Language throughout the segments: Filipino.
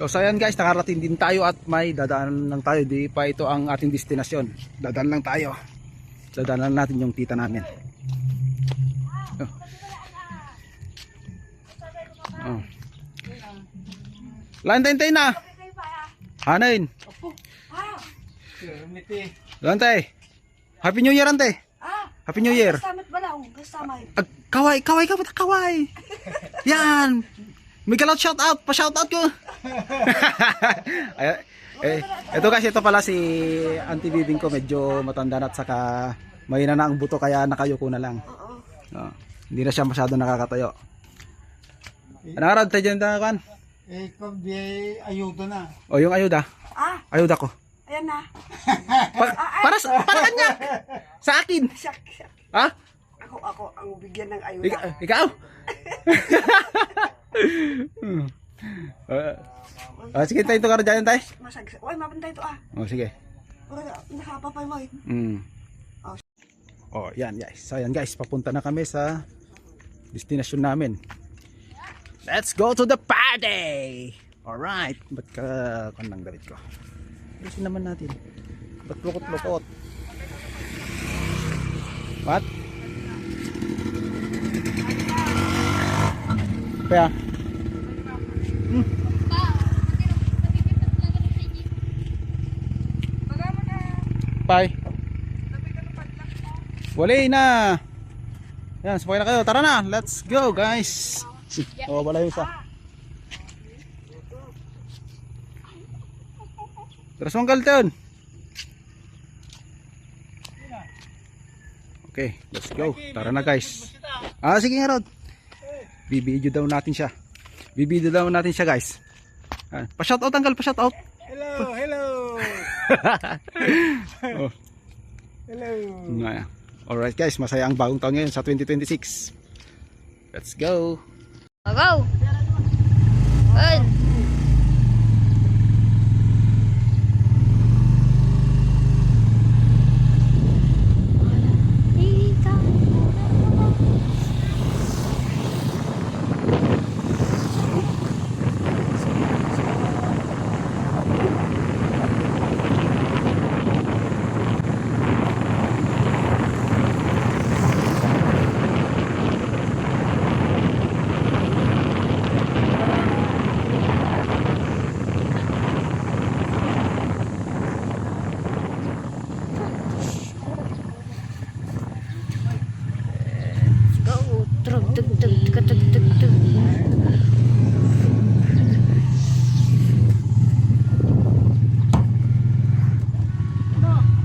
So ayan guys, nakarating din tayo at may dadaan lang tayo. Di pa ito ang ating destinasyon. Dadaan lang tayo. Dadaan lang natin yung tita namin. Oh. Lantay na. Hanain. Lantay. Happy New Year ante. Happy New Year. Kaway. Yan. May galot shout out, pa-shout out ko. Ito guys, ito pala si Auntie Bibing ko, medyo matanda na at saka mahina na ang buto kaya nakayuko na lang. No, hindi na siya masyado nakakatayo. Nakarad tayo dyan kan? Kung di ayuda na. O yung ayuda? Ayuda ko. Ayan na. Para kanya. Sa akin. Ha? Ako ang bigyan ng ayuda. Ikaw? Sige tayo ito ka dyan tayo. Uy, mapantay ito Sige. Nakapapay mo Yan guys. So yan guys, papunta na kami sa destination namin. Let's go to the party! Alright. Ba't ka kanang damit ko? Ayusin naman natin. Ba't lukot-lukot? What? Kaya? Bye. Wala na. Yan, sabay na kayo. Tara na. Let's go guys. Wala yung isa. Terus manggal doon. Okay, let's go. Tara na guys. Sige nga Rod. Bibidyo daw natin siya. Guys. Pa-shoutout Anggal, pa-shoutout. Hello. Hello. Alright guys, masaya ang bagong taon ngayon sa 2026. Let's go. Go! Good!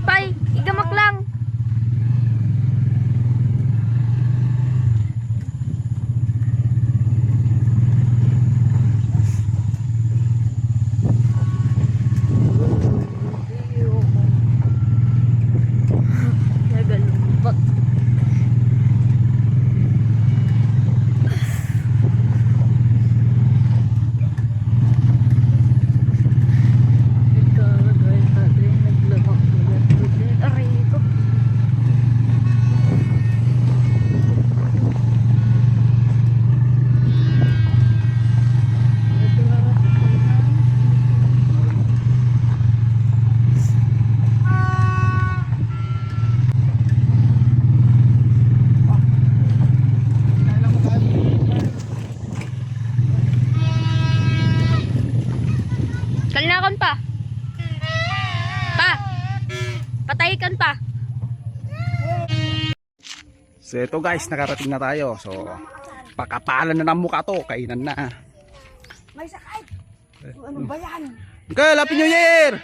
Bye! Igamak lang! Nagalumpak. Kalinakan pa. Patayikan pa. So ito guys, nakarating na tayo. So pakapalan na ng mukha to, kainan na. May sakay. Ano ba yan? Okay, Happy New Year!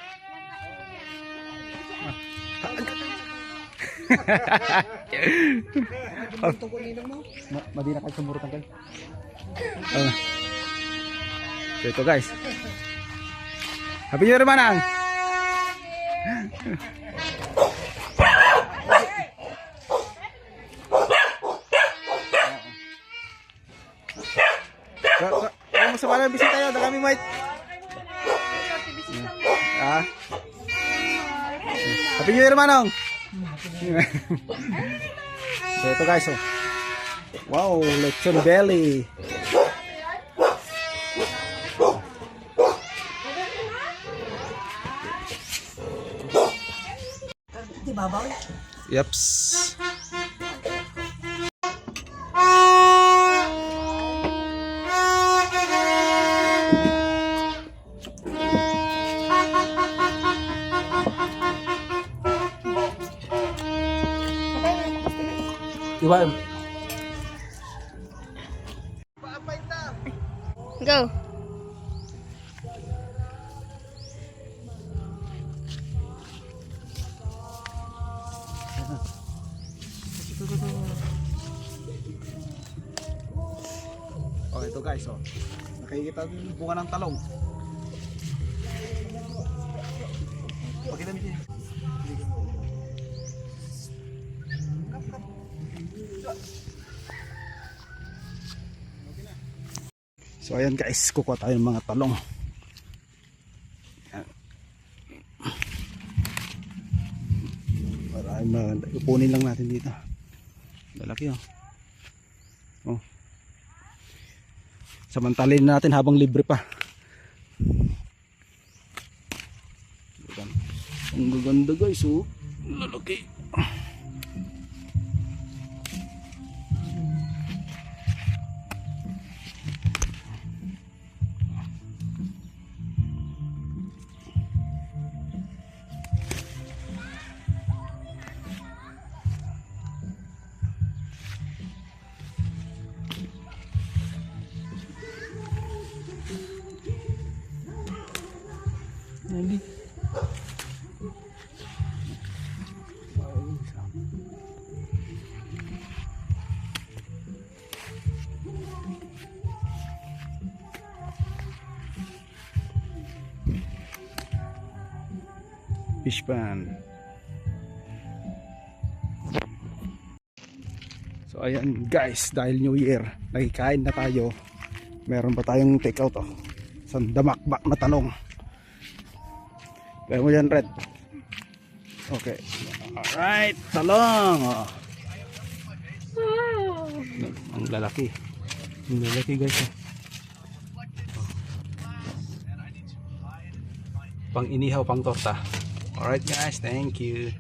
Madina kayo sumurot ang So ito guys, Happy New Year manang! Kung sa palang bisita tayo, kami might. Happy New Year manong! So ito guys, oh. Wow, lechon belly. ibabaw. Yeps. Diba? Go. Oh, ito guys, oh. Nakikita yung bunga ng talong. Pakita mo siya. So ayan guys, kukuha tayo ng mga talong. Ayan. Para ipunin lang natin dito. Lalaki oh. Oh. Samantalin natin habang libre pa. Ang gaganda guys, oh. Lalaki. Hindi. Fish pan. So ayan guys, dahil New Year, nagkikain na tayo. Meron pa tayong take out oh. Sandamakbak na talong. Kaya mo yan, Red. Okay. Alright, talong. Oh. Ang lalaki. Ang lalaki guys. Oh. Pang inihaw, pang torta. Alright guys, thank you.